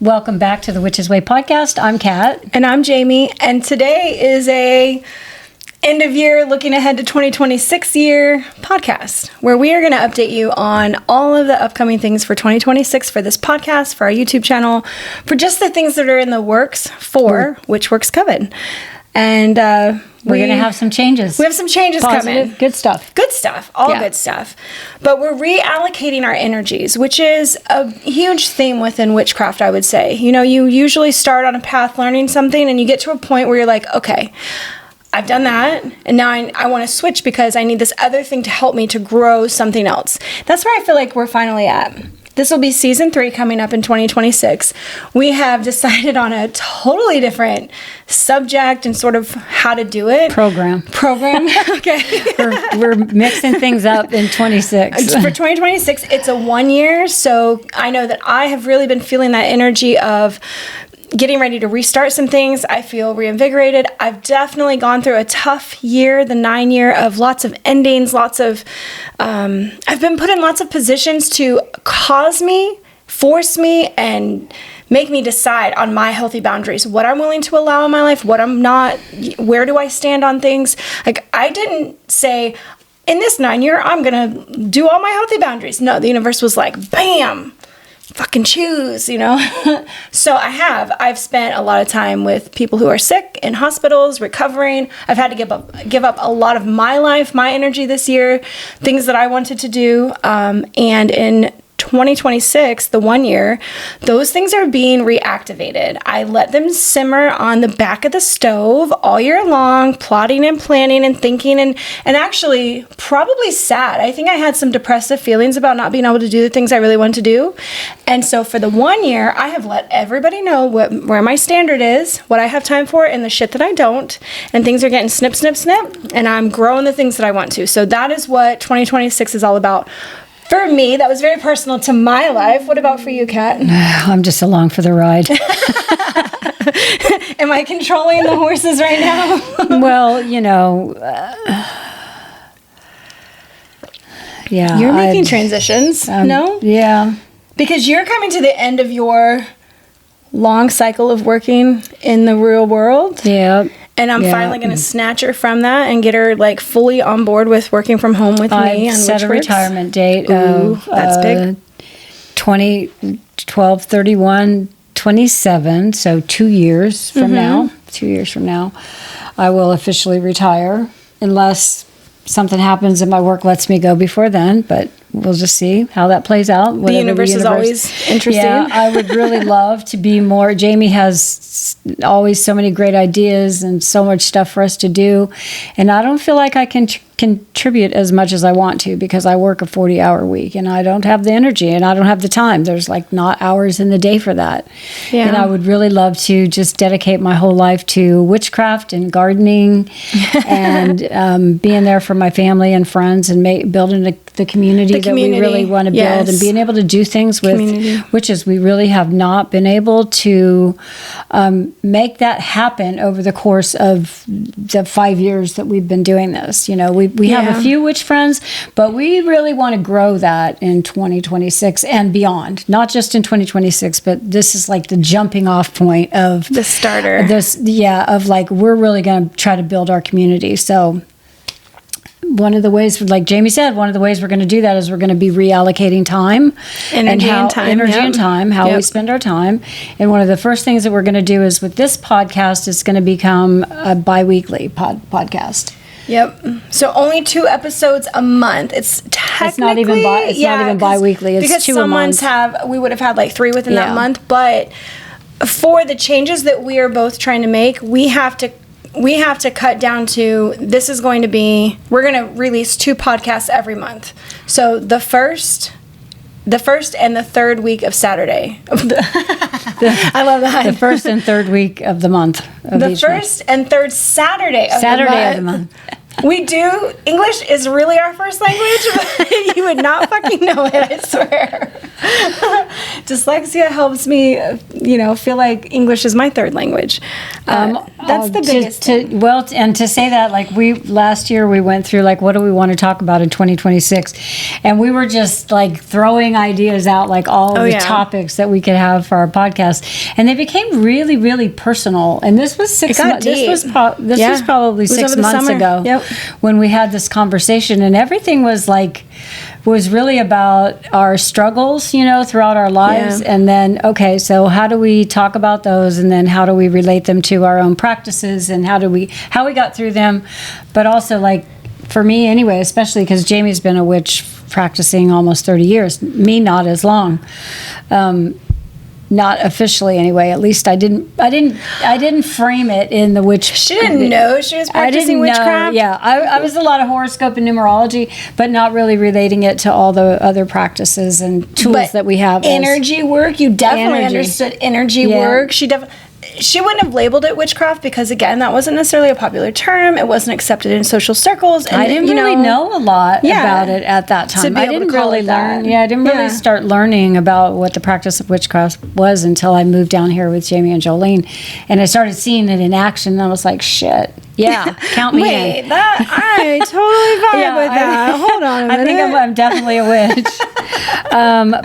Welcome back to the Witch's Way podcast. I'm Kat. And I'm Jamie. And today is a end of year, looking ahead to 2026 year podcast, where we are going to update you on all of the upcoming things for 2026 for this podcast, for our YouTube channel, for just the things that are in the works for Witchworx Coven. And we're going to have some changes. We have some changes coming. Good stuff. Good stuff. Good stuff. But we're reallocating our energies, which is a huge theme within Witchcraft, I would say. You know, you usually start on a path learning something and you get to a point where you're like, okay, I've done that, and now I want to switch because I need this other thing to help me to grow something else. That's where I feel like we're finally at. This will be season 3 coming up in 2026. We have decided on a totally different subject and sort of how to do it. Program. Okay. we're mixing things up in 26. For 2026, it's a 1 year, so I know that I have really been feeling that energy of getting ready to restart some things. I feel reinvigorated. I've definitely gone through a tough year, the 9 year of lots of endings, I've been put in lots of positions to force me, and make me decide on my healthy boundaries, what I'm willing to allow in my life, what I'm not, where do I stand on things. Like, I didn't say, in this 9 year, I'm going to do all my healthy boundaries. No, the universe was like, bam, fucking choose, you know? So I've spent a lot of time with people who are sick in hospitals, recovering. I've had to give up a lot of my life, my energy this year, things that I wanted to do. And in 2026, the 1 year, those things are being reactivated. I let them simmer on the back of the stove all year long, plotting and planning and thinking and actually probably sad. I think I had some depressive feelings about not being able to do the things I really wanted to do. And so for the 1 year, I have let everybody know where my standard is, what I have time for, and the shit that I don't. And things are getting snip, snip, snip. And I'm growing the things that I want to. So that is what 2026 is all about. For me, that was very personal to my life. What about for you, Kat? I'm just along for the ride. Am I controlling the horses right now? Well, you know, yeah. You're making transitions, no? Yeah. Because you're coming to the end of your long cycle of working in the real world. Yeah. And I'm finally going to snatch her from that and get her like fully on board with working from home with me. I've set a retirement date of that's big. 12/31/27, so 2 years from now. 2 years from now, I will officially retire, unless something happens and my work lets me go before then. But we'll just see how that plays out. The universe is always interesting. Yeah, I would really love to be more. Jamie has always so many great ideas and so much stuff for us to do. And I don't feel like I can contribute as much as I want to, because I work a 40-hour week and I don't have the energy and I don't have the time. There's like not hours in the day for that. Yeah. And I would really love to just dedicate my whole life to witchcraft and gardening and being there for my family and friends and building the community that we really want to build, and being able to do things with witches. We really have not been able to make that happen over the course of the 5 years that we've been doing this. You know, we have a few witch friends, but we really want to grow that in 2026 and beyond. Not just in 2026, but this is like the jumping off point of the starter. Of like, we're really going to try to build our community. So one of the ways, like Jamie said, one of the ways we're going to do that is we're going to be reallocating time, energy and time, how we spend our time. And one of the first things that we're going to do is with this podcast, it's going to become a bi-weekly podcast. Yep. So only 2 episodes a month. It's technically not even bi-weekly. It's because 2 some a month. months we would have had like 3 within that month. But for the changes that we are both trying to make, we have to cut down to, this is going to be, we're going to release 2 podcasts every month. So the first and the third week of Saturday. I love that. The first and third week of the month. The first and third Saturday of the month. We do. English is really our first language, but you would not fucking know it, I swear. Dyslexia helps me, feel like English is my third language. That's the biggest thing. And to say that, like, last year we went through, like, what do we want to talk about in 2026? And we were just, like, throwing ideas out, like, all the topics that we could have for our podcast. And they became really, really personal. And this was this was probably 6 months ago when we had this conversation. And everything was, like, was really about our struggles, you know, throughout our lives. Yeah. And then, okay, so how do we talk about those? And then how do we relate them to our own practices and how we got through them? But also, like, for me anyway, especially because Jamie's been a witch practicing almost 30 years, me not as long. Not officially anyway. At least I didn't frame it in the witch. She didn't know she was practicing witchcraft. Yeah, I was a lot of horoscope and numerology, but not really relating it to all the other practices and tools that we have. Energy work. You definitely understood energy work. She wouldn't have labeled it witchcraft because, again, that wasn't necessarily a popular term. It wasn't accepted in social circles. And I didn't really know a lot about it at that time. I didn't really learn. Yeah, I didn't really start learning about what the practice of witchcraft was until I moved down here with Jamie and Jolene. And I started seeing it in action, and I was like, shit. Yeah, count me in. Wait, I totally vibe with that. Hold on a minute. I think I'm definitely a witch.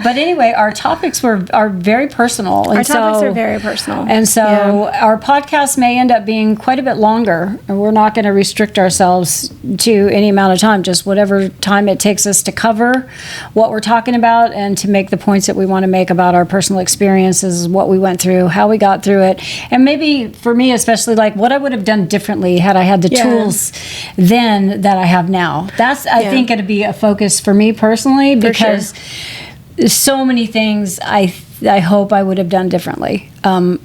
But anyway, our topics are very personal. Our topics are very personal. And so our podcast may end up being quite a bit longer. And we're not going to restrict ourselves to any amount of time, just whatever time it takes us to cover what we're talking about and to make the points that we want to make about our personal experiences, what we went through, how we got through it. And maybe for me, especially, like, what I would have done differently had I had the tools then that I have now. That's, I think, going to be a focus for me personally, because there's so many things I hope I would have done differently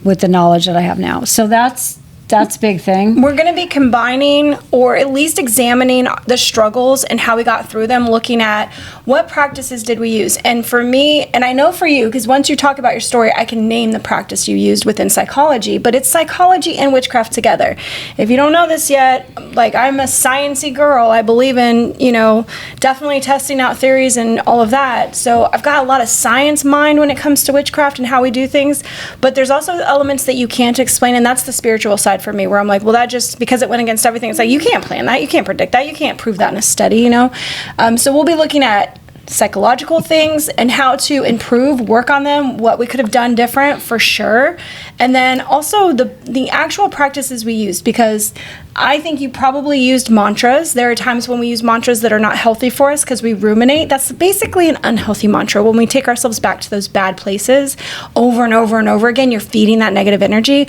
with the knowledge that I have now. So that's a big thing. We're going to be combining, or at least examining, the struggles and how we got through them, looking at what practices did we use. And for me, and I know for you, because once you talk about your story, I can name the practice you used within psychology, but it's psychology and witchcraft together. If you don't know this yet, like, I'm a sciencey girl. I believe in, you know, definitely testing out theories and all of that. So I've got a lot of science mind when it comes to witchcraft and how we do things, but there's also elements that you can't explain, and that's the spiritual side for me, where I'm like, well, that just, because it went against everything, it's like, you can't plan that, you can't predict that, you can't prove that in a study, you know. So we'll be looking at psychological things and how to improve, work on them, what we could have done different for sure, and then also the actual practices we used, because I think you probably used mantras. There are times when we use mantras that are not healthy for us because we ruminate. That's basically an unhealthy mantra. When we take ourselves back to those bad places over and over and over again, you're feeding that negative energy.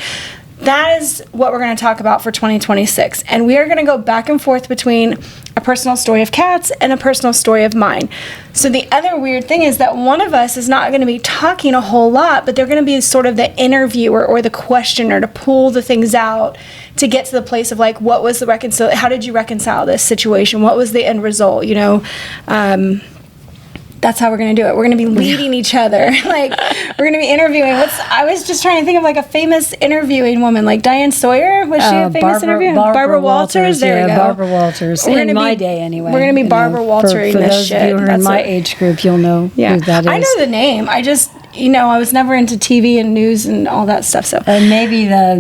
That is what we're going to talk about for 2026. And we are going to go back and forth between a personal story of Kat's and a personal story of mine. So the other weird thing is that one of us is not going to be talking a whole lot, but they're going to be sort of the interviewer or the questioner to pull the things out to get to the place of, like, what was the how did you reconcile this situation? What was the end result? You know, that's how we're going to do it. We're going to be leading each other. Like, we're going to be interviewing. I was just trying to think of, like, a famous interviewing woman, like Diane Sawyer. Was she a famous interviewer? Barbara Walters. There we go. Barbara Walters. In my day, anyway. We're going to be Barbara Waltering this shit. For those of you who are in my age group, you'll know who that is. I know the name. I just, you know, I was never into TV and news and all that stuff. So maybe the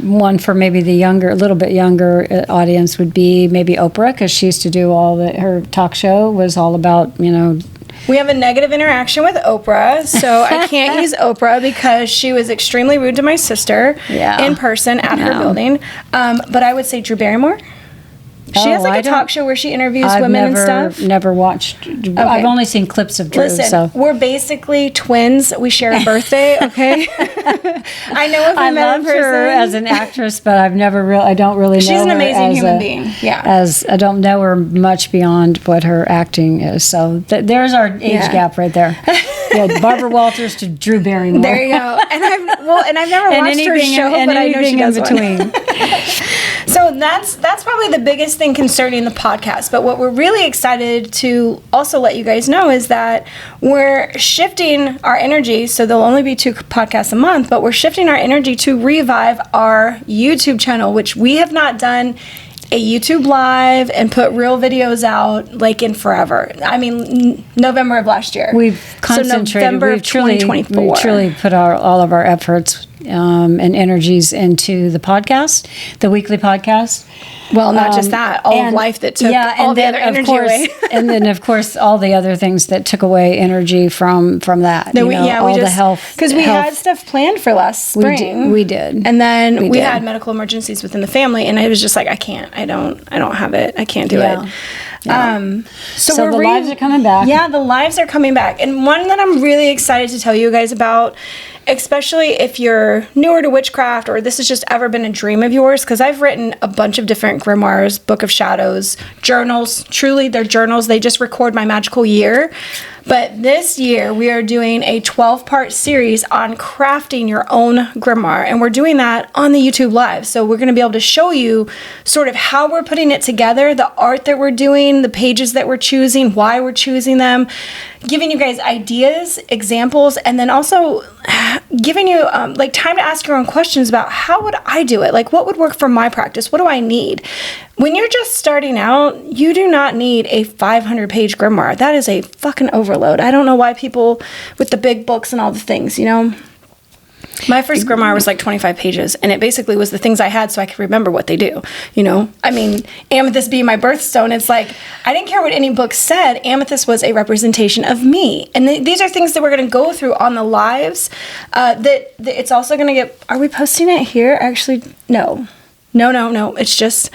one for maybe the younger, a little bit younger audience would be maybe Oprah, because she used to do her talk show was all about, you know. We have a negative interaction with Oprah, so I can't use Oprah because she was extremely rude to my sister in person at her building. But I would say Drew Barrymore. She has like a talk show where she interviews women and stuff. Never watched. Okay. I've only seen clips of Drew. Listen, we're basically twins. We share a birthday. Okay. I know if we met in person. Her as an actress, but I don't really know. She's an amazing human being. Yeah. As I don't know her much beyond what her acting is. So there's our age gap right there. Yeah, Barbara Walters to Drew Barrymore. There you go. And I've never watched her show, but I know she does between. So that's probably the biggest thing concerning the podcast. But what we're really excited to also let you guys know is that we're shifting our energy. So there'll only be 2 podcasts a month, but we're shifting our energy to revive our YouTube channel, which we have not done a YouTube live and put real videos out like in forever. I mean, November of last year. We've concentrated. So November of 2024. We've truly put all of our efforts and energies into the podcast, the weekly podcast. Well, not just that, all of life that took all the other energy away. And then, of course, all the other things that took away energy from that. No, the health. Because we had stuff planned for last spring. We did. And then we had medical emergencies within the family, and it was just like, I can't. I don't have it. I can't do it. Yeah. So the lives are coming back. Yeah, the lives are coming back. And one that I'm really excited to tell you guys about, especially if you're newer to witchcraft or this has just ever been a dream of yours, because I've written a bunch of different grimoires, Book of Shadows, journals. Truly, they're journals. They just record my magical year. But this year, we are doing a 12-part series on crafting your own grimoire. And we're doing that on the YouTube Live. So we're going to be able to show you sort of how we're putting it together, the art that we're doing, the pages that we're choosing, why we're choosing them, giving you guys ideas, examples, and then also giving you time to ask your own questions about how would I do it? Like, what would work for my practice? What do I need? When you're just starting out, you do not need a 500-page grimoire. That is a fucking overload. I don't know why people with the big books and all the things, My first grimoire was like 25 pages, and it basically was the things I had so I could remember what they do, I mean, amethyst being my birthstone, it's like, I didn't care what any book said. Amethyst was a representation of me. And these are things that we're going to go through on the lives, that it's also going to get, are we posting it here? Actually, no. It's just,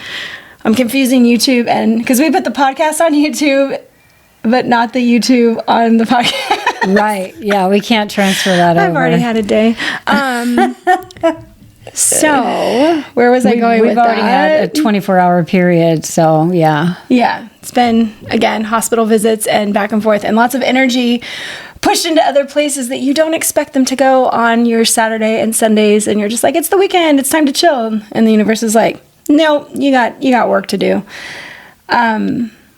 I'm confusing YouTube, and because we put the podcast on YouTube, but not the YouTube on the podcast. Right. Yeah, we can't transfer that over. I've already had a day. So, where was I going with that? We've already had a 24-hour period, so yeah. Yeah. It's been, again, hospital visits and back and forth, and lots of energy pushed into other places that you don't expect them to go on your Saturday and Sundays, and you're just like, it's the weekend, it's time to chill. And the universe is like, no, you got work to do.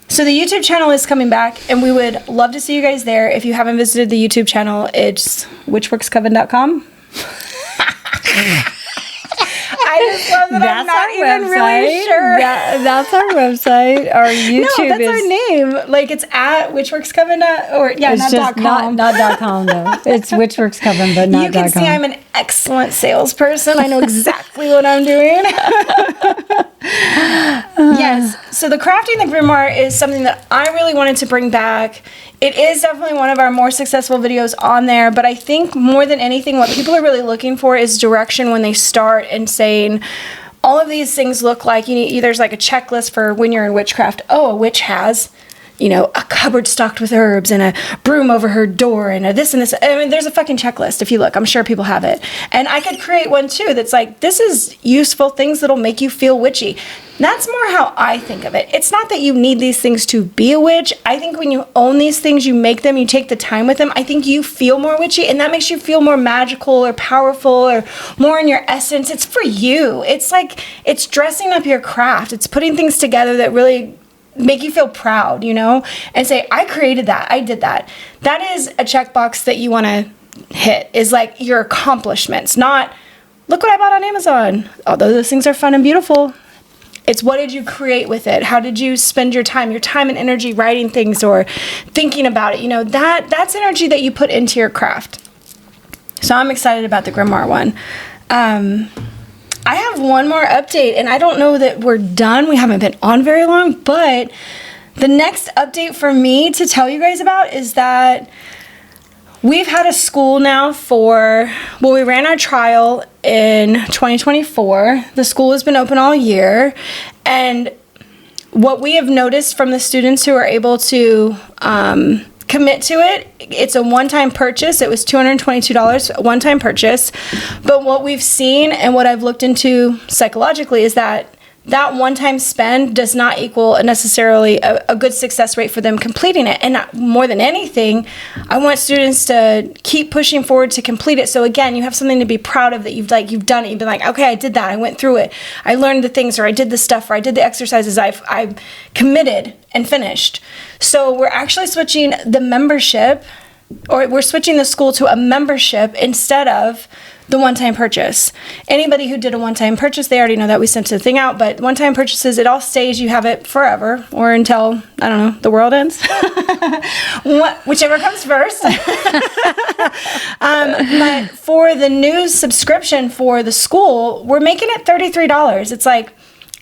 So the YouTube channel is coming back, and we would love to see you guys there. If you haven't visited the YouTube channel, it's witchworxcoven.com. I just love that I'm not even really sure. That's our website. Our YouTube that's our name. Like, it's at Witchworx Coven, not .com. Not .com, though. It's Witchworx Coven, but not .com. You can see I'm an excellent salesperson. I know exactly what I'm doing. Yes. So the crafting the grimoire is something that I really wanted to bring back. It is definitely one of our more successful videos on there, but I think more than anything, what people are really looking for is direction when they start and saying, all of these things look like, there's like a checklist for when you're in witchcraft. Oh, a witch has, a cupboard stocked with herbs and a broom over her door and a this and this. I mean, there's a fucking checklist if you look. I'm sure people have it. And I could create one too that's like, this is useful things that'll make you feel witchy. That's more how I think of it. It's not that you need these things to be a witch. I think when you own these things, you make them, you take the time with them, I think you feel more witchy, and that makes you feel more magical or powerful or more in your essence. It's for you. It's like, it's dressing up your craft. It's putting things together that really make you feel proud, and say, I created that. I did that. That is a checkbox that you want to hit, is like your accomplishments, not, look what I bought on Amazon. Although those things are fun and beautiful, it's what did you create with it? How did you spend your time and energy writing things or thinking about it? That's energy that you put into your craft. So I'm excited about the grimoire one. I have one more update, and I don't know that we're done. We haven't been on very long, but the next update for me to tell you guys about is that we've had a school now we ran our trial in 2024. The school has been open all year, and what we have noticed from the students who are able to commit to it, it's a one-time purchase. It was $222, a one-time purchase. But what we've seen and what I've looked into psychologically is that one-time spend does not equal necessarily a good success rate for them completing it. And more than anything, I want students to keep pushing forward to complete it. So again, you have something to be proud of that you've done it. You've been like, okay, I did that. I went through it. I learned the things, or I did the stuff, or I did the exercises. I've committed and finished. So we're actually switching the membership or we're switching the school to a membership instead of the one-time purchase. Anybody who did a one-time purchase, they already know that we sent the thing out, but one-time purchases, it all stays. You have it forever or until, I don't know, the world ends. Whichever comes first. But for the new subscription for the school, we're making it $33. It's like,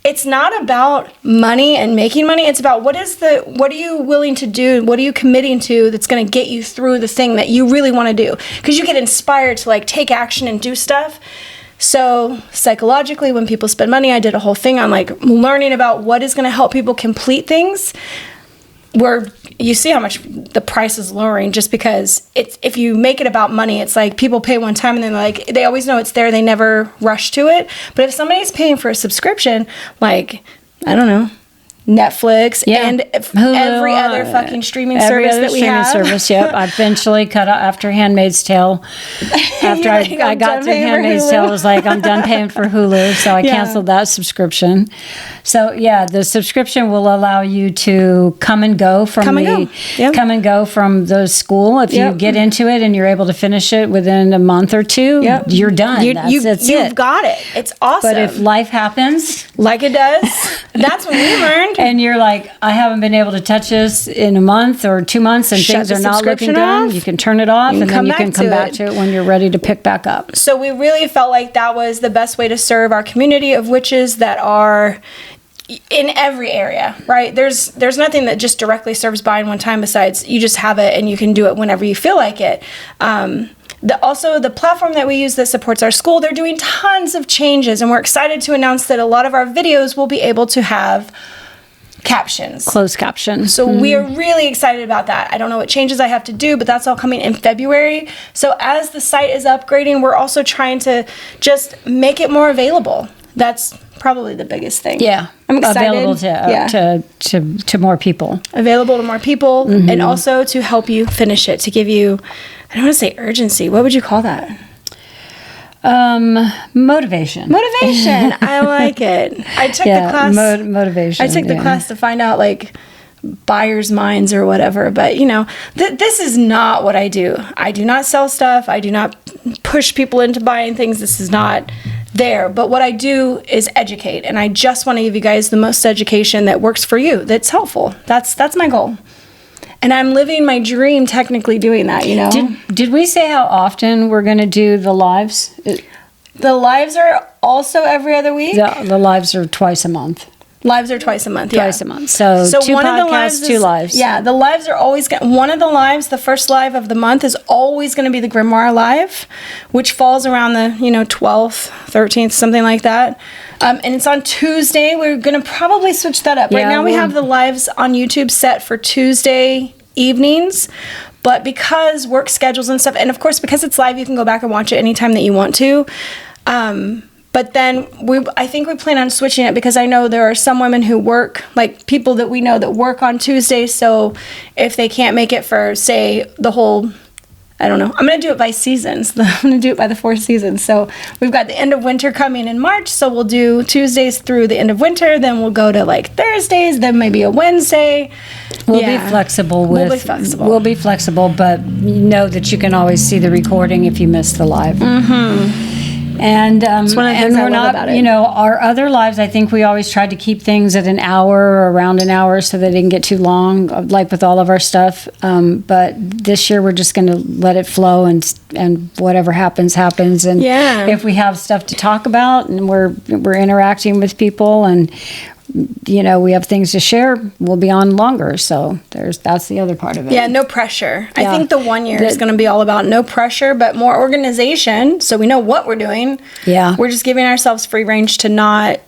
it's not about money and making money. It's about what are you willing to do? What are you committing to that's going to get you through the thing that you really want to do? Because you get inspired to like take action and do stuff. So psychologically, when people spend money, I did a whole thing on like learning about what is going to help people complete things. Where you see how much the price is lowering just because if you make it about money, it's like people pay one time and then like they always know it's there, they never rush to it. But if somebody's paying for a subscription, like, I don't know, Netflix and Hulu, every other fucking streaming service that we have. Service, yep. I eventually cut out after Handmaid's Tale. After I got through Handmaid's Tale, I was like, I'm done paying for Hulu, so I canceled that subscription. So yeah, the subscription will allow you to come and go from the school. If you get into it and you're able to finish it within a month or two, you're done. You've got it. It's awesome. But if life happens, like it does, that's when we learned. And you're like, I haven't been able to touch this in a month or 2 months, and things are not looking good. You can turn it off, and then you can come back to it when you're ready to pick back up. So we really felt like that was the best way to serve our community of witches that are in every area, right? There's nothing that just directly serves buying one time besides you just have it and you can do it whenever you feel like it. Also, the platform that we use that supports our school, they're doing tons of changes, and we're excited to announce that a lot of our videos will be able to have captions. Closed captions. So we are really excited about that. I don't know what changes I have to do, but that's all coming in February. So as the site is upgrading, we're also trying to just make it more available. That's probably the biggest thing. Yeah. I'm excited. Available to more people. Available to more people, and also to help you finish it, to give you, I don't want to say urgency. What would you call that? Motivation. I like it. I took the class. Motivation. I took the class to find out like buyer's minds or whatever. But you know, this is not what I do. I do not sell stuff. I do not push people into buying things. This is not there. But what I do is educate, and I just want to give you guys the most education that works for you, that's helpful. That's my goal. And I'm living my dream technically doing that, you know. Did we say how often we're going to do the lives? The lives are also every other week? The lives are twice a month. Lives are twice a month, Twice a month. So 2 one podcasts, of the lives 2 lives. Yeah, the lives are always one of the lives, the first live of the month is always going to be the Grimoire live, which falls around the, 12th, 13th, something like that. And it's on Tuesday. We're going to probably switch that up. Right now we have the lives on YouTube set for Tuesday evenings, but because work schedules and stuff, and of course because it's live, you can go back and watch it anytime that you want to. But then I think we plan on switching it because I know there are some women who work, like people that we know that work on Tuesdays. So if they can't make it for, say, the whole, I don't know, I'm going to do it by seasons. I'm going to do it by the 4 seasons. So we've got the end of winter coming in March. So we'll do Tuesdays through the end of winter. Then we'll go to like Thursdays, then maybe a Wednesday. We'll be flexible. We'll be flexible, but know that you can always see the recording if you miss the live. And that's one of the things I love about it. Our other lives, I think we always tried to keep things at an hour or around an hour so they didn't get too long, like with all of our stuff. But this year we're just going to let it flow, and whatever happens. And if we have stuff to talk about and we're interacting with people and we have things to share, we'll be on longer. So that's the other part of it. Yeah, no pressure. I think the 1 year is going to be all about no pressure, but more organization. So we know what we're doing. Yeah. We're just giving ourselves free range to not,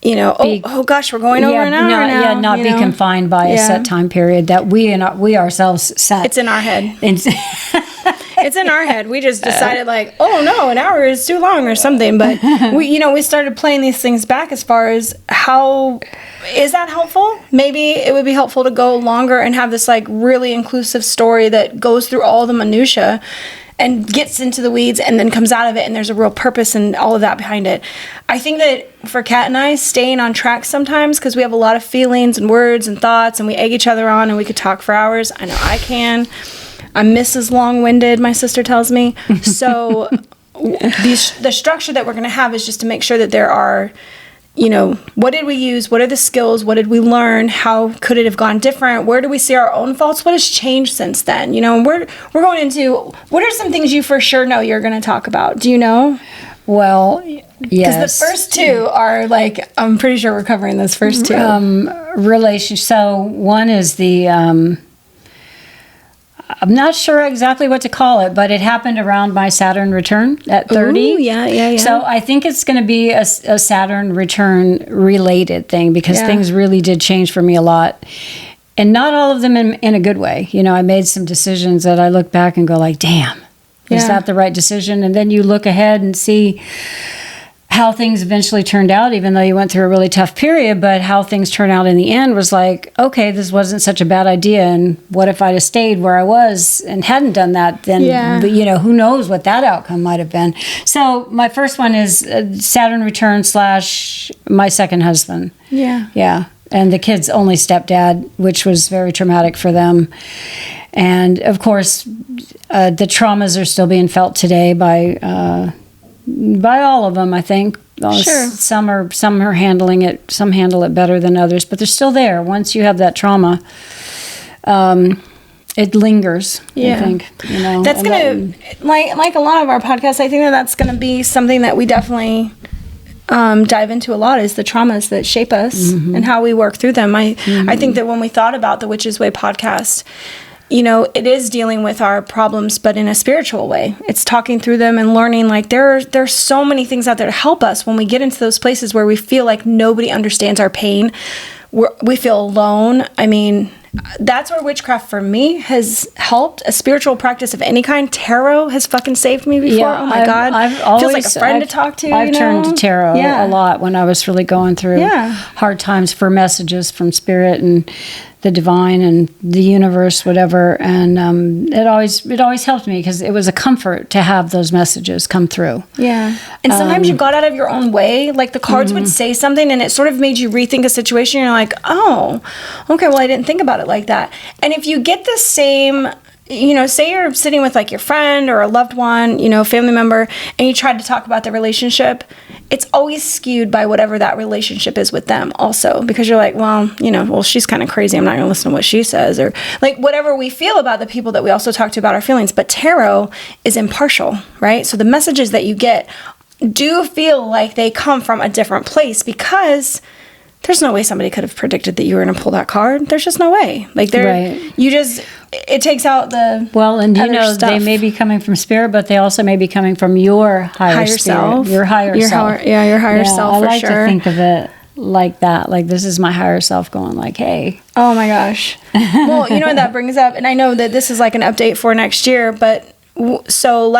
oh gosh, we're going over an hour now. Yeah, not be confined by a set time period that we ourselves set. It's in our head. It's in our head. We just decided like, oh no, an hour is too long or something. But we started playing these things back as far as how is that helpful? Maybe it would be helpful to go longer and have this like really inclusive story that goes through all the minutia and gets into the weeds and then comes out of it, and there's a real purpose and all of that behind it. I think that for Kat and I, staying on track sometimes, because we have a lot of feelings and words and thoughts, and we egg each other on, and we could talk for hours. I know I can. I'm Mrs. Long-Winded, my sister tells me. So the structure that we're going to have is just to make sure that there are, what did we use? What are the skills? What did we learn? How could it have gone different? Where do we see our own faults? What has changed since then? And we're going into, what are some things you for sure know you're going to talk about? Do you know? Well, yes. Because the first two are like, I'm pretty sure we're covering those first two. So one is the, I'm not sure exactly what to call it, but it happened around my Saturn return at 30. Ooh, yeah. So I think it's going to be a Saturn return related thing, because things really did change for me a lot. And not all of them in a good way. I made some decisions that I look back and go like, damn. Is that the right decision? And then you look ahead and see how things eventually turned out, even though you went through a really tough period. But how things turned out in the end was like, okay, this wasn't such a bad idea. And what if I'd have stayed where I was and hadn't done that? Then, who knows what that outcome might have been. So my first one is Saturn return / my second husband. Yeah. And the kids' only stepdad, which was very traumatic for them. And of course, the traumas are still being felt today by all of them, I think. Sure. Some are handling it. Some handle it better than others, but they're still there. Once you have that trauma, it lingers. I think. That's gonna like a lot of our podcasts. I think that's gonna be something that we definitely dive into a lot, is the traumas that shape us and how we work through them. I think that when we thought about the Witch's Way podcast, it is dealing with our problems, but in a spiritual way. It's talking through them and learning, like, there's so many things out there to help us when we get into those places where we feel like nobody understands our pain. We feel alone. I mean, that's where witchcraft for me has helped. A spiritual practice of any kind. Tarot has fucking saved me before. Oh my God. I've always, feels like a friend to talk to. I've turned to tarot a lot when I was really going through hard times for messages from spirit and the divine and the universe, whatever. And it always helped me, because it was a comfort to have those messages come through. Yeah. And sometimes you got out of your own way. Like, the cards would say something and it sort of made you rethink a situation. You're like, oh, okay, well, I didn't think about it like that. And if you get the same, say you're sitting with like your friend or a loved one, family member, and you tried to talk about the relationship, it's always skewed by whatever that relationship is with them also, because you're like, well, she's kind of crazy. I'm not going to listen to what she says, or like whatever we feel about the people that we also talk to about our feelings. But tarot is impartial, right? So the messages that you get do feel like they come from a different place, because there's no way somebody could have predicted that you were going to pull that card. There's just no way. Like, it takes out the and stuff. They may be coming from spirit, but they also may be coming from your higher spirit, self. Your higher self. Your higher self, for sure. I like to think of it like that. Like, this is my higher self going like, hey. Oh my gosh. Well, what that brings up, and I know that this is like an update for next year, but so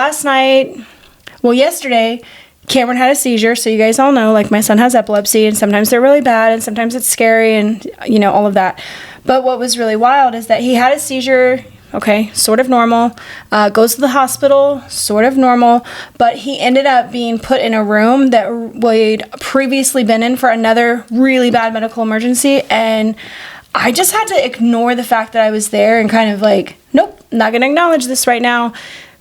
yesterday, Cameron had a seizure, so you guys all know, like, my son has epilepsy, and sometimes they're really bad, and sometimes it's scary, and, all of that. But what was really wild is that he had a seizure, okay, sort of normal, goes to the hospital, sort of normal, but he ended up being put in a room that we'd previously been in for another really bad medical emergency, and I just had to ignore the fact that I was there and kind of like, nope, not going to acknowledge this right now.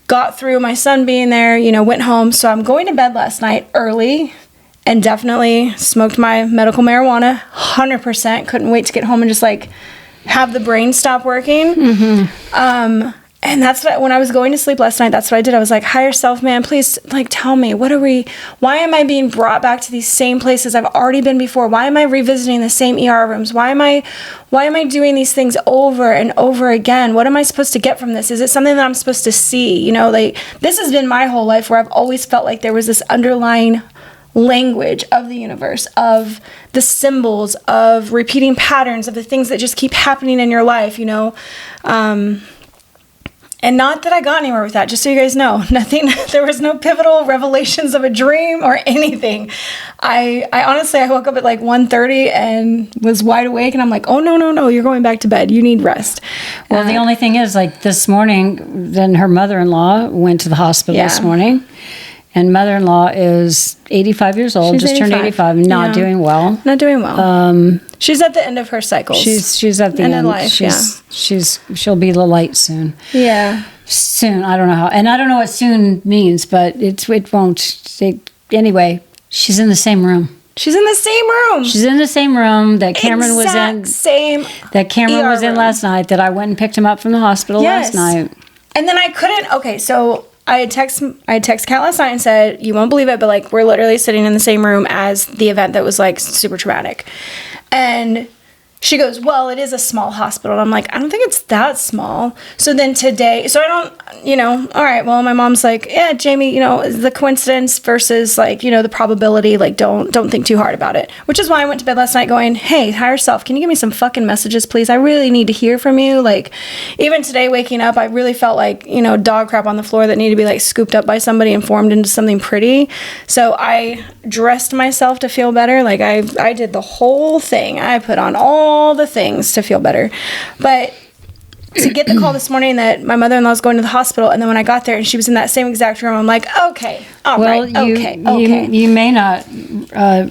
Got through my son being there, went home. So I'm going to bed last night early and definitely smoked my medical marijuana, 100%. Couldn't wait to get home and just like have the brain stop working. And that's what, when I was going to sleep last night, that's what I did. I was like, higher self, man, please, like, tell me, why am I being brought back to these same places I've already been before? Why am I revisiting the same ER rooms? Why am I doing these things over and over again? What am I supposed to get from this? Is it something that I'm supposed to see? This has been my whole life, where I've always felt like there was this underlying language of the universe, of the symbols, of repeating patterns, of the things that just keep happening in your life, And not that I got anywhere with that, just so you guys know. Nothing, there was no pivotal revelations of a dream or anything. I honestly, I woke up at like 1:30 and was wide awake, and I'm like, oh, no, you're going back to bed. You need rest. Well, the only thing is, like, this morning, then her mother-in-law went to the hospital this morning. And mother-in-law is 85 years old, She's just turned 85, not doing well. Not doing well. She's at the end of her cycles. She's at the end of life. She'll be the light soon. Yeah. Soon. I don't know how, and I don't know what soon means, but it won't. Anyway, she's in the same room. She's in the same room. She's in the same room that Cameron was in. Same. That Cameron was in last night. That I went and picked him up from the hospital last night. And then I couldn't. Okay, so I had text Kat last night and said, you won't believe it, but like we're literally sitting in the same room as the event that was like super traumatic. And she goes, well, it is a small hospital. And I'm like, I don't think it's that small. So then today, so I don't, all right, well, my mom's like, yeah, Jamie, the coincidence versus like, the probability, like don't think too hard about it. Which is why I went to bed last night going, hey, higher self, can you give me some fucking messages, please? I really need to hear from you. Like even today waking up, I really felt like, dog crap on the floor that needed to be like scooped up by somebody and formed into something pretty. So I dressed myself to feel better. Like I did the whole thing. I put on all the things to feel better. But to get the call this morning that my mother-in-law is going to the hospital, and then when I got there and she was in that same exact room, I'm like, okay, all right, okay. You may not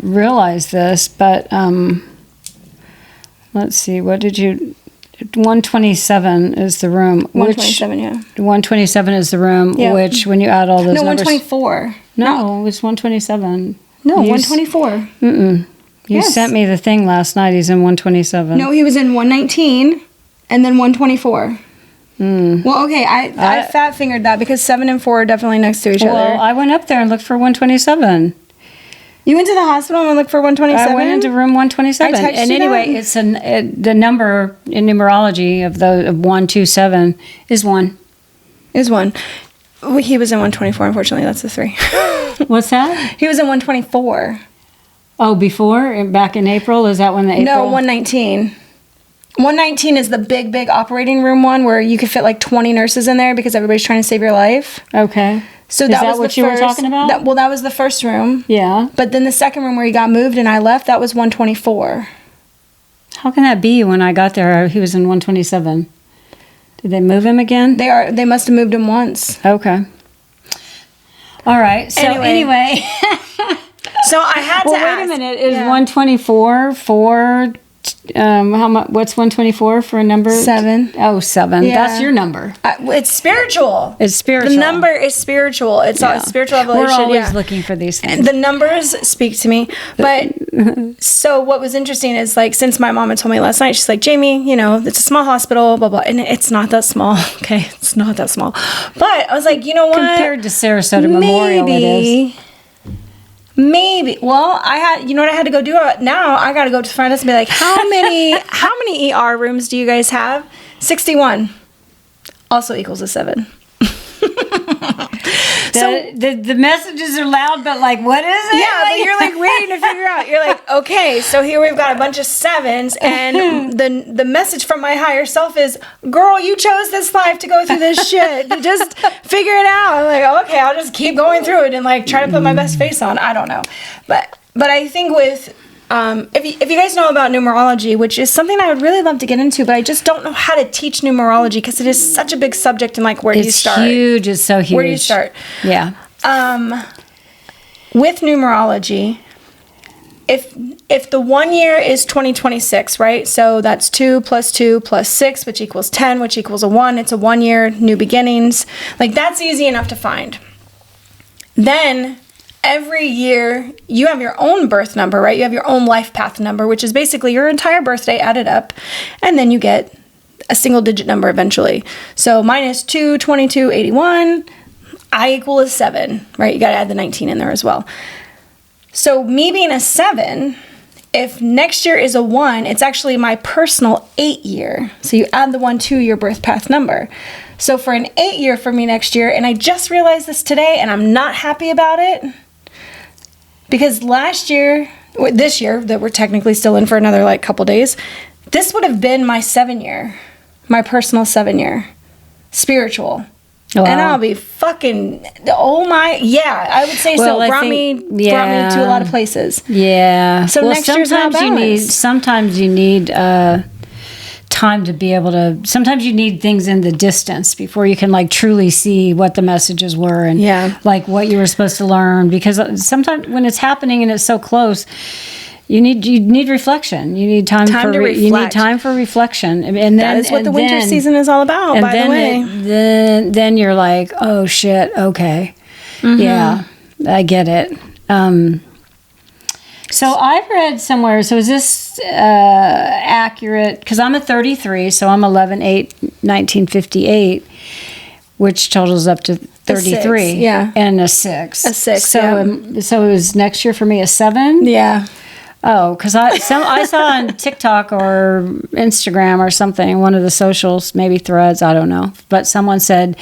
realize this, but let's see, what did you... 127 is the room. 127, yeah. 127 is the room, which when you add all those numbers... 124. No, it was 127. No, 124. Mm-mm. You sent me the thing last night. He's in 127. No, he was in 119 and then 124. Well, okay, I fat-fingered that because 7 and 4 are definitely next to each other. Well, I went up there and looked for 127. You went to the hospital and looked for 127? I went into room 127. And anyway, it's the number in numerology of 127 is 1. Is 1. He was in 124, unfortunately. That's the 3. What's that? He was in 124. Oh, before? Back in April? Is that when the April? No, 119. 119 is the big operating room one where you could fit like 20 nurses in there because everybody's trying to save your life. Okay. So that was what you were talking about? That was the first room. Yeah. But then the second room where he got moved and I left, that was 124. How can that be? When I got there, he was in 127. Did they move him again? They must have moved him once. Okay. All right. So anyway. So I had to ask. Wait a minute. Is 124 for how much? What's 124 for a number? 7. Oh, 7. Yeah. That's your number. It's spiritual. It's spiritual. The number is spiritual. It's a spiritual evolution. We're always looking for these things. The numbers speak to me. But so what was interesting is like since my mom had told me last night, she's like, Jamie, it's a small hospital, blah blah, and it's not that small. Okay, it's not that small. But I was like, you know what? Compared to Sarasota Memorial, it is. Maybe. Well, I had, what I had to go do now? I got to go to the front desk and be like, how many ER rooms do you guys have? 61. Also equals a 7. The messages are loud, but like, what is it? Yeah, but you're like waiting to figure out. You're like, okay, so here we've got a bunch of 7s, and the message from my higher self is, girl, you chose this life to go through this shit. Just figure it out. I'm like, okay, I'll just keep going through it and like try to put my best face on. I don't know, but I think with if you guys know about numerology, which is something I would really love to get into, but I just don't know how to teach numerology because it is such a big subject and like where do you start? It's huge. It's so huge. Where do you start? Yeah. With numerology, if the 1 year is 2026, right? So that's 2 plus 2 plus 6, which equals 10, which equals a 1. It's a 1 year, new beginnings. Like that's easy enough to find. Then every year you have your own birth number, right? You have your own life path number, which is basically your entire birthday added up. And then you get a single digit number eventually. So mine is 2, 22, 81. I equal a 7, right? You got to add the 19 in there as well. So me being a 7, if next year is a 1, it's actually my personal 8 year. So you add the 1 to your birth path number. So for an 8 year for me next year, and I just realized this today and I'm not happy about it, because this year that we're technically still in for another like couple days, this would have been my 7 year, my personal 7 year, spiritual. Wow. And I'll be fucking, I would say so. Brought me to a lot of places. Yeah. So next year's not balanced. Sometimes you need time to be able to, sometimes you need things in the distance before you can like truly see what the messages were and like what you were supposed to learn, because sometimes when it's happening and it's so close, you need reflection. You need time for reflect. You need time for reflection, and then that is what the winter season is all about. By the way, then you're like, oh shit, okay, yeah, I get it. So I've read somewhere, so is this accurate? Because I'm a 33, so I'm 11/8/1958, which totals up to 33. And a 6. A 6, so, so it was next year for me a 7? Yeah. Oh, because I saw on TikTok or Instagram or something, one of the socials, maybe Threads, I don't know, but someone said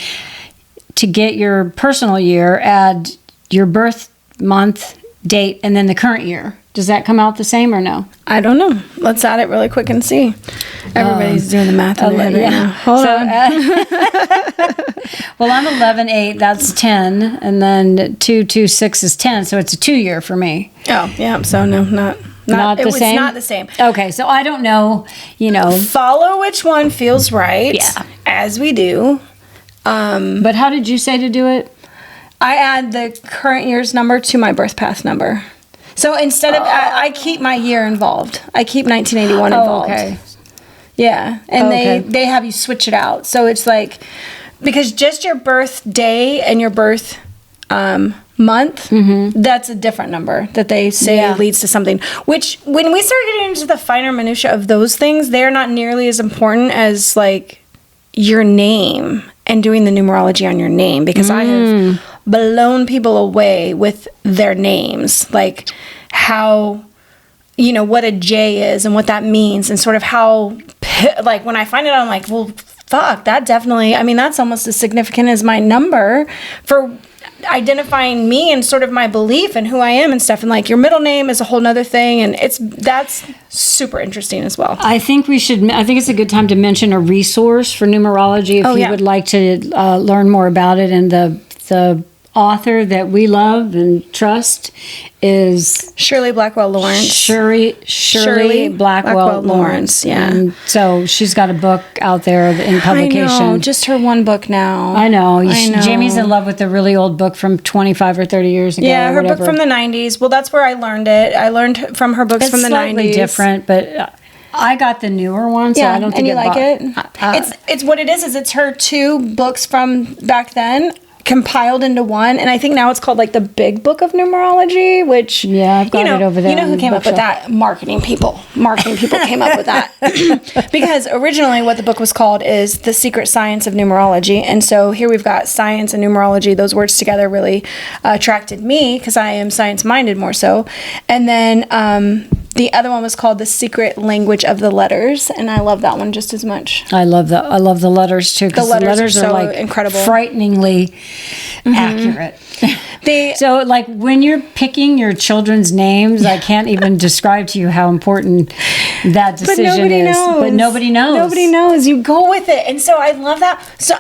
to get your personal year, add your birth month, date, and then the current year. Does that come out the same or no? I don't know. Let's add it really quick and see. Everybody's doing the math in their head right now. Hold on. Well, I'm 11/8. That's 10, and then 2/2/6 is 10. So it's a 2 year for me. Oh, yeah. So no, not the same. It's not the same. Okay, so I don't know. Follow which one feels right. Yeah, as we do. But how did you say to do it? I add the current year's number to my birth path number. So instead of, I keep my year involved. I keep 1981 involved. Okay. Yeah. And they have you switch it out. So it's like, because just your birth day and your birth month, that's a different number that they say leads to something. Which, when we start getting into the finer minutia of those things, they're not nearly as important as like your name and doing the numerology on your name, because I have blown people away with their names, like how, what a J is and what that means, and sort of how, like when I find it out, I'm like, well, fuck, that definitely, that's almost as significant as my number for identifying me and sort of my belief and who I am and stuff. And like your middle name is a whole nother thing, and that's super interesting as well. I think it's a good time to mention a resource for numerology if you would like to learn more about it. And the author that we love and trust is Shirley Blackwell Lawrence. Shirley Blackwell Lawrence. Yeah. And so she's got a book out there in publication. I know, just her one book now. I know. Jamie's in love with a really old book from 25 or 30 years ago. Yeah, her book from the 90s. Well, that's where I learned it. I learned from her books from the 90s. It's slightly different, but I got the newer one, so I don't think and you like it? It's what it is it's her 2 books from back then compiled into one, and I think now it's called like the Big Book of Numerology, which I've got it over there. You know who came up with that? Marketing people came up with that. Because originally what the book was called is The Secret Science of Numerology, and so here we've got science and numerology. Those words together really attracted me because I am science minded more so. And then the other one was called The Secret Language of the Letters, and I love that one just as much. I love the letters too, because the letters are so like incredible, frighteningly accurate. So like when you're picking your children's names, I can't even describe to you how important that decision is. But nobody knows. Nobody knows. You go with it. And so I love that. So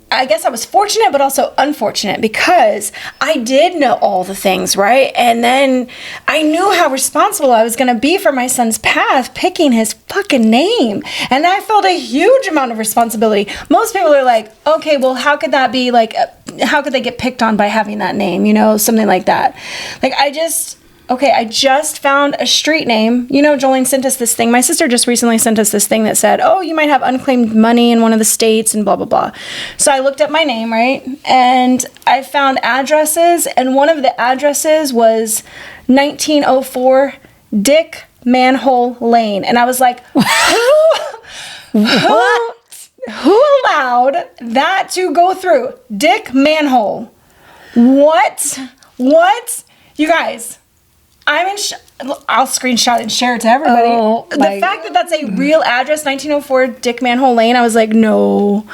I guess I was fortunate, but also unfortunate, because I did know all the things, right? And then I knew how responsible I was going to be for my son's path, picking his fucking name. And I felt a huge amount of responsibility. Most people are like, okay, well, how could that be like, how could they get picked on by having that name? Something like that. Like, I just found a street name. Jolene sent us this thing. My sister just recently sent us this thing that said, oh, you might have unclaimed money in one of the states and blah, blah, blah. So I looked up my name, right? And I found addresses, and one of the addresses was 1904 Dick Manhole Lane. And I was like, who allowed that to go through? Dick Manhole. What? You guys, I'll screenshot and share it to everybody. The fact that that's a real address, 1904 Dick Manhole Lane, I was like, no.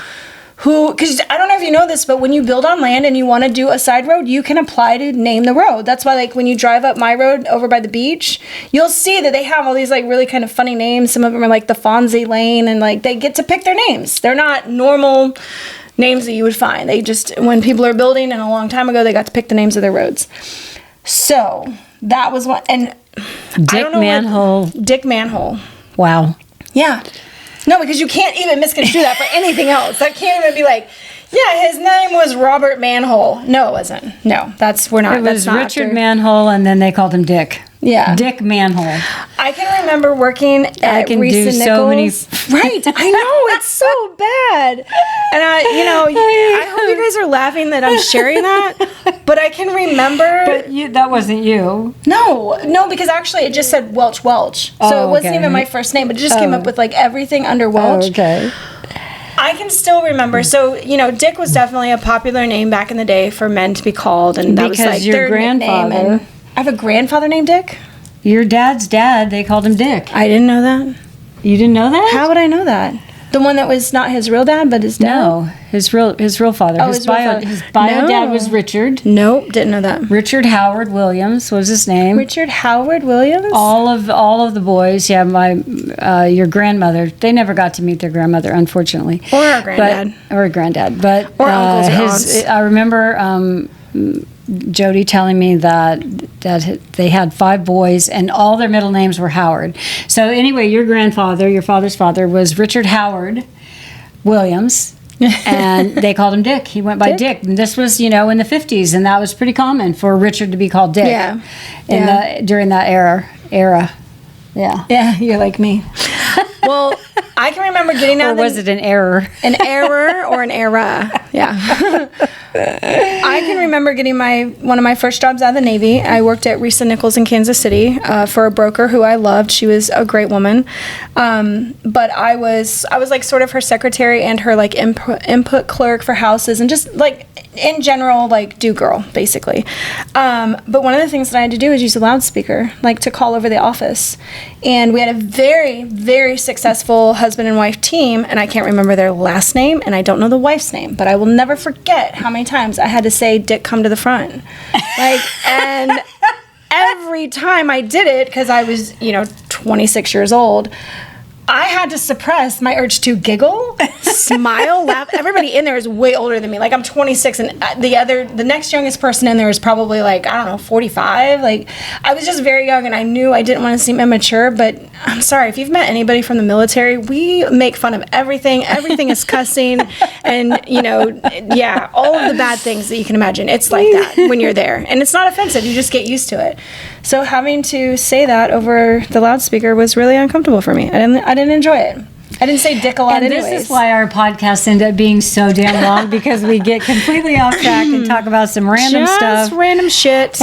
Because I don't know if you know this, but when you build on land and you want to do a side road, you can apply to name the road. That's why, like, when you drive up my road over by the beach, you'll see that they have all these, like, really kind of funny names. Some of them are, like, the Fonzie Lane, and, like, they get to pick their names. They're not normal names that you would find. They just, when people are building, and a long time ago, they got to pick the names of their roads. So that was one, and Dick Manhole. Dick Manhole. Wow. Yeah. No, because you can't even misconstrue that for anything else. That can't even be like, yeah, his name was Robert Manhole. No, it wasn't. No, we're not. It was Richard Manhole, and then they called him Dick. Yeah. Dick Manhole. I can remember working at Reese and Nichols. So many. Right. I know. It's so bad. And I hope you guys are laughing that I'm sharing that. But I can remember. But that wasn't you. No, because actually it just said Welch. So it wasn't even my first name, but it just came up with like everything under Welch. Oh, okay. I can still remember. So, Dick was definitely a popular name back in the day for men to be called. And that was like your their grandfather. nickname. And I have a grandfather named Dick? Your dad's dad, they called him Dick. I didn't know that. You didn't know that? How would I know that? The one that was not his real dad, but his dad? No, his real father. Oh, his real father. His bio dad was Richard. Nope, didn't know that. Richard Howard Williams was his name. Richard Howard Williams? All of the boys. Yeah, your grandmother. They never got to meet their grandmother, unfortunately. Or our granddad. Or granddad. But or uncles or aunts. I remember Jody telling me that they had 5 boys and all their middle names were Howard. So anyway, your father's father was Richard Howard Williams, and they called him Dick. He went by Dick. And this was, in the 50s, and that was pretty common for Richard to be called Dick. Yeah. During that era. Yeah. Yeah, you're like me. Well, I can remember getting out. Or was it an error? An error or an era? Yeah. I can remember getting one of my first jobs out of the Navy. I worked at Reese and Nichols in Kansas City for a broker who I loved. She was a great woman, but I was like sort of her secretary and her like input clerk for houses and just like in general like do girl basically. But one of the things that I had to do was use a loudspeaker like to call over the office, and we had a very, very successful husband and wife team, and I can't remember their last name and I don't know the wife's name, but I will never forget how many times I had to say, Dick, come to the front. And every time I did it, because I was, 26 years old, I had to suppress my urge to giggle, smile, laugh. Everybody in there is way older than me. Like, I'm 26, and the next youngest person in there is probably, like, I don't know, 45. Like, I was just very young, and I knew I didn't want to seem immature, but I'm sorry. If you've met anybody from the military, we make fun of everything. Everything is cussing, and, all of the bad things that you can imagine. It's like that when you're there. And it's not offensive. You just get used to it. So having to say that over the loudspeaker was really uncomfortable for me. I didn't enjoy it. I didn't say dick a lot anyways. This is why our podcasts end up being so damn long, because we get completely off track and talk about some random stuff. Just random shit.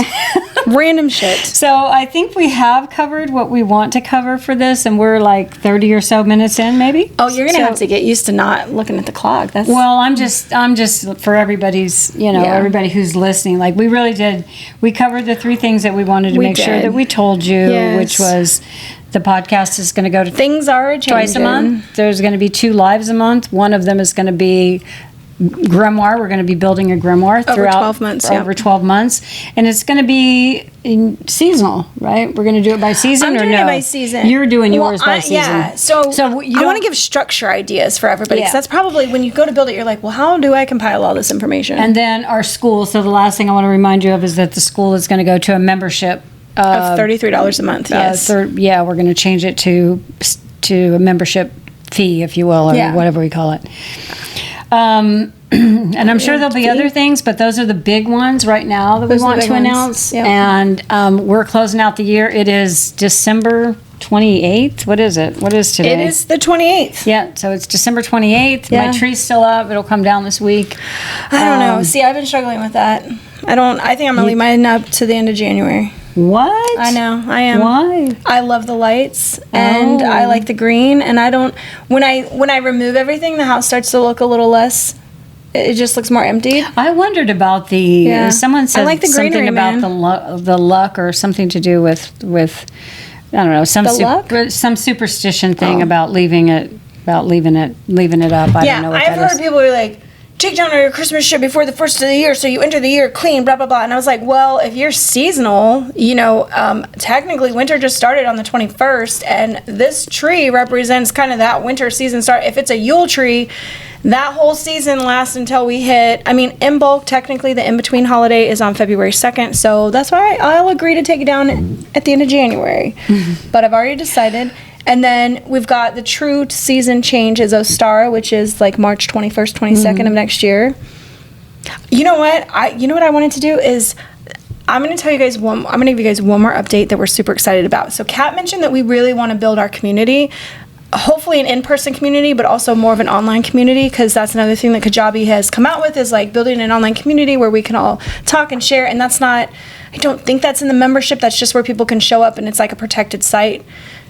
Random shit. So I think we have covered what we want to cover for this, and we're like 30 or so minutes in, maybe. Oh, you're gonna have to get used to not looking at the clock. I'm just for everybody's, everybody who's listening. Like we really did. We covered the 3 things that we wanted to make sure that we told you, which was the podcast is going to go to things are changing. Twice a month. There's going to be 2 lives a month. One of them is going to be grimoire. We're going to be building a grimoire throughout 12 months. Over 12 months, and it's going to be seasonal, right? We're going to do it by season, I'm or doing no? it by season. You're doing yours by season. Yeah. So I want to give structure ideas for everybody, because that's probably when you go to build it, you're like, well, how do I compile all this information? And then our school. So the last thing I want to remind you of is that the school is going to go to a membership of $33 a month. Yes. We're going to change it to a membership fee, if you will, or whatever we call it. And I'm sure there'll be other things, but those are the big ones right now that we want to announce. Yep. And we're closing out the year. It is December 28th. What is it? What is today? It is the 28th. Yeah, so it's December 28th. Yeah. My tree's still up. It'll come down this week. I don't know. See, I've been struggling with that. I think I'm going to leave mine up to the end of January. What? I know, I am. Why? I love the lights, and I like the green, and I don't, when I remove everything, the house starts to look a little less, it just looks more empty. I wondered about someone said like something about the luck, or something to do with I don't know, some superstition thing about leaving it up. I don't know what I've heard people are like, take down your Christmas shit before the first of the year so you enter the year clean, blah, blah, blah. And I was like, well, if you're seasonal, technically winter just started on the 21st, and this tree represents kind of that winter season start. If it's a Yule tree, that whole season lasts until we hit, in bulk, technically the in-between holiday is on February 2nd, so that's why I'll agree to take it down at the end of January. But I've already decided. And then we've got the true season change is Ostara, which is like March 21st, 22nd of next year. You know what? I wanted to do is I'm going to give you guys one more update that we're super excited about. So Kat mentioned that we really want to build our community, hopefully an in-person community, but also more of an online community, because that's another thing that Kajabi has come out with, is like building an online community where we can all talk and share. And that's not, I don't think that's in the membership. That's just where people can show up, and it's like a protected site.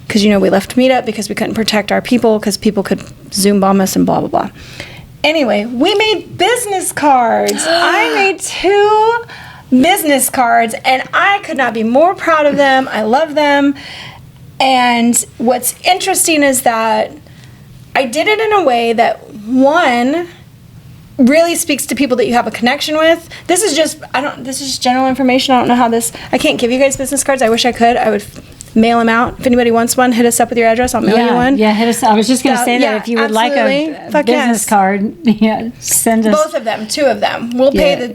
Because, we left Meetup because we couldn't protect our people, because people could Zoom bomb us and blah, blah, blah. Anyway, we made business cards. I made 2 business cards, and I could not be more proud of them. I love them. And what's interesting is that I did it in a way that, one, really speaks to people that you have a connection with. This is just general information. I don't know how I can't give you guys business cards. I wish I could. I would mail them out. If anybody wants one, hit us up with your address. I'll mail you one. Yeah, hit us. I was just going to say that if you would like a business card, send us both of them, 2 of them. We'll pay the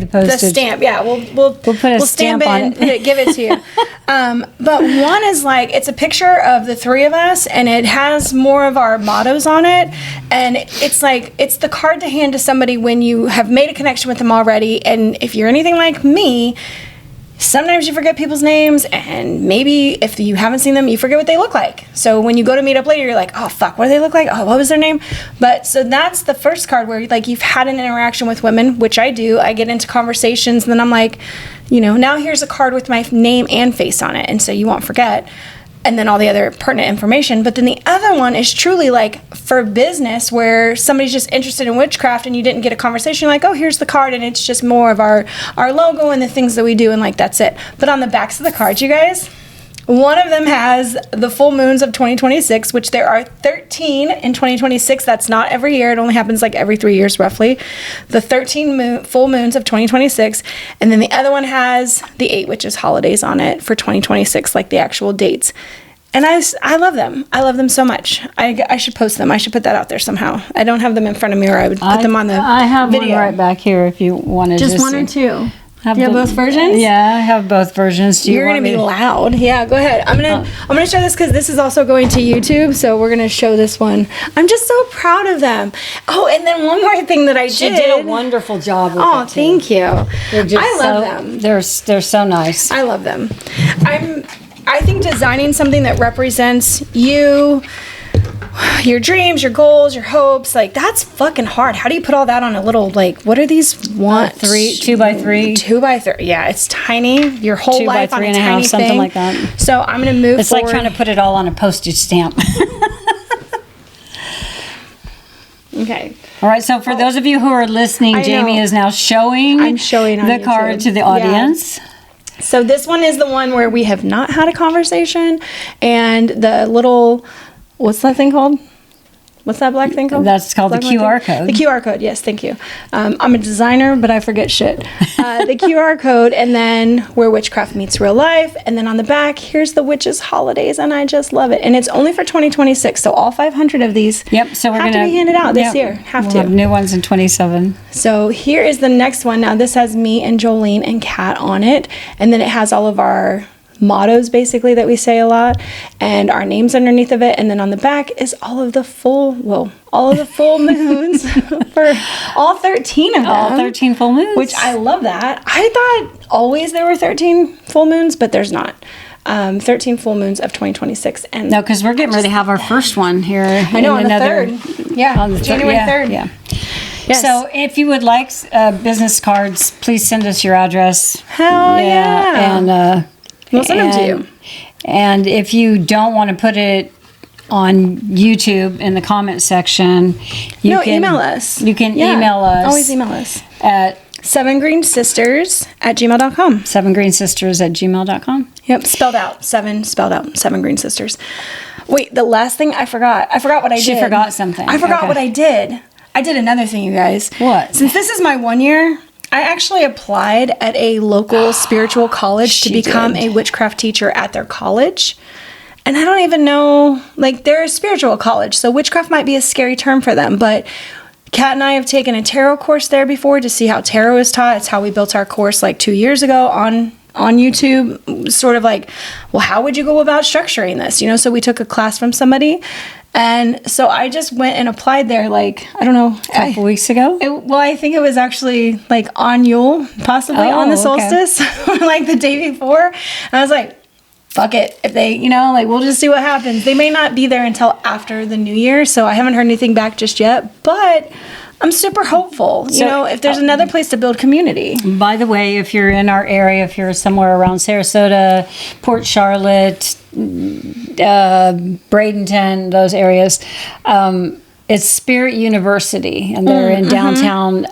postage. The stamp. Yeah, we'll put a stamp on it and give it to you. But one is like, it's a picture of the 3 of us, and it has more of our mottos on it, and it's like, it's the card to hand to somebody when you have made a connection with them already. And if you're anything like me, sometimes you forget people's names, and maybe if you haven't seen them, you forget what they look like. So when you go to meet up later, you're like, oh, fuck, what do they look like? Oh, what was their name? But so that's the first card where like you've had an interaction with women, which I do. I get into conversations, and then I'm like, now here's a card with my name and face on it. And so you won't forget. And then all the other pertinent information. But then the other one is truly like for business, where somebody's just interested in witchcraft and you didn't get a conversation, like, oh, here's the card, and it's just more of our logo and the things that we do, and like that's it. But on the backs of the cards, you guys, one of them has the full moons of 2026, which there are 13 in 2026. That's not every year. It only happens like every 3 years roughly. The 13 full moons of 2026. And then the other one has the 8 witches holidays on it for 2026, like the actual dates. And I love them. I love them so much. I should post them. I should put that out there somehow. I don't have them in front of me, or I would put them on the I have video. one right back here if you wanted just to one see. or 2. You have the, both versions? Yeah, I have both versions. You're gonna be loud. Yeah, go ahead. I'm gonna show this because this is also going to YouTube, so we're gonna show this one. I'm just so proud of them. Oh, and then one more thing that She did a wonderful job with it, too. Thank you. I love them. They're so nice. I love them. I think designing something that represents you, your dreams, your goals, your hopes, like that's fucking hard. How do you put all that on a little, like, what are these? 2 by 3. 2 by 3. Yeah, it's tiny. Your whole 2 life by 3 on and a a tiny half, something thing. like that. So I'm gonna move. It's forward. like trying to put it all on a postage stamp. Okay. All right. So for those of you who are listening, Jamie is now showing. I'm showing on the card YouTube. to the audience. Yeah. So this one is the one where we have not had a conversation, and the little, what's that thing called? What's that black thing called? That's called the QR code. The QR code, yes, thank you. I'm a designer, but I forget shit. The QR code, and then where witchcraft meets real life, and then on the back, here's the witches' holidays, and I just love it. And it's only for 2026, so all 500 of these so we're have to be handed out this year. We'll have new ones in 27. So here is the next one. Now this has me and Jolene and Kat on it, and then it has all of our mottos basically that we say a lot, and our names underneath of it, and then on the back is all of the full moons for all 13 of them. All 13 full moons. Which I love that. I thought always there were 13 full moons, but there's not. 13 full moons of 2026. And no, because we're getting ready to have our first one here. I know, on the 3rd. Yeah, on the January 3rd. Yeah. Yes. So if you would like business cards, please send us your address. Hell yeah. And we'll send them to you. And if you don't want to put it on YouTube in the comment section, you can email us. You can email us. Always email us at 7greensisters@gmail.com. 7greensisters@gmail.com. Yep, spelled out. 7 Green Sisters. Wait, the last thing I forgot. I forgot what I did. She forgot something. I forgot what I did. I did another thing, you guys. What? Since this is my 1 year, I actually applied at a local spiritual college to become a witchcraft teacher at their college. And I don't even know, like, they're a spiritual college, so witchcraft might be a scary term for them, but Kat and I have taken a tarot course there before to see how tarot is taught. It's how we built our course like 2 years ago on on YouTube, sort of like, well, how would you go about structuring this? You know, so we took a class from somebody. And so I just went and applied there, like, I don't know. A couple weeks ago? Well, I think it was actually like on Yule, possibly on the solstice, like the day before. And I was like, fuck it. If they, you know, like, we'll just see what happens. They may not be there until after the new year. So I haven't heard anything back just yet. But I'm super hopeful, you know, if there's another place to build community. By the way, if you're in our area, if you're somewhere around Sarasota, Port Charlotte, Bradenton, those areas, it's Spirit University, and they're in downtown.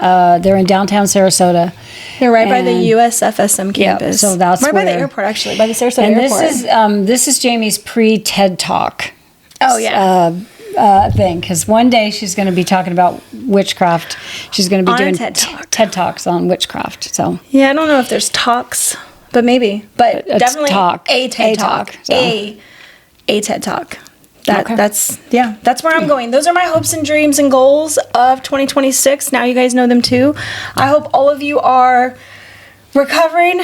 They're in downtown Sarasota. They're right by the USFSM campus. So that's right by the airport, actually, by the Sarasota and airport. This is Jamie's pre-TED Talk. Oh yeah. Thing, because one day she's going to be talking about witchcraft. She's going to be doing TED Talks on witchcraft. So yeah, I don't know if there's talks, but maybe, but definitely a TED Talk, so. a TED Talk. That's where I'm going. Those are my hopes and dreams and goals of 2026. Now you guys know them too. I hope all of you are recovering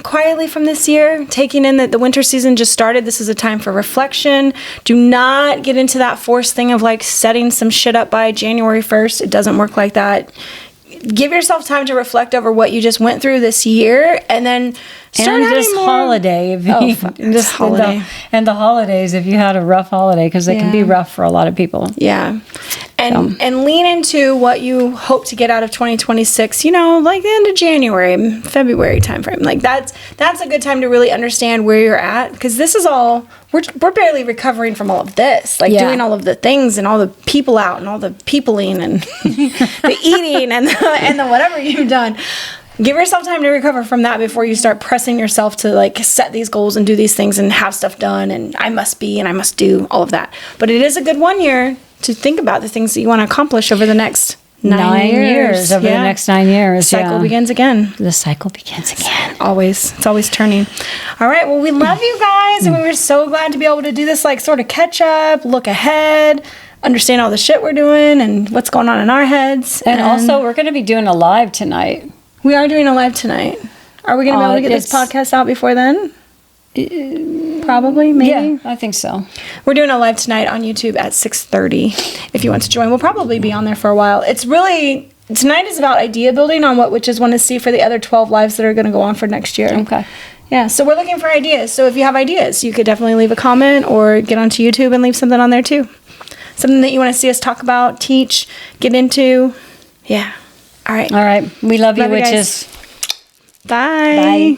quietly from this year, taking in that the winter season just started. This is a time for reflection. Do not get into that forced thing of like setting some shit up by January 1st. It doesn't work like that. Give yourself time to reflect over what you just went through this year, and then start having this more holiday. Holiday. And the holidays, if you had a rough holiday, because they can be rough for a lot of people. Yeah. And lean into what you hope to get out of 2026, you know, like the end of January, February timeframe. Like that's a good time to really understand where you're at, because this is all, we're barely recovering from all of this, like doing all of the things and all the people out and all the peopling and the eating and the whatever you've done. Give yourself time to recover from that before you start pressing yourself to like set these goals and do these things and have stuff done and I must be and I must do all of that. But it is a good 1 year to think about the things that you want to accomplish over the next 9 years. Over the next 9 years. The cycle begins again. The cycle begins again. Always. It's always turning. All right. Well, we love you guys. And we were so glad to be able to do this, like, sort of catch up, look ahead, understand all the shit we're doing and what's going on in our heads. And also, we're going to be doing a live tonight. We are doing a live tonight. Are we going to be able to get this podcast out before then? Probably, maybe. Yeah, I think so. We're doing a live tonight on YouTube at 6:30. If you want to join, we'll probably be on there for a while. It's really, tonight is about idea building on what witches want to see for the other 12 lives that are going to go on for next year. Okay. Yeah, so we're looking for ideas. So if you have ideas, you could definitely leave a comment or get onto YouTube and leave something on there too. Something that you want to see us talk about, teach, get into. Yeah. All right. All right. We love you, witches. Bye. Bye.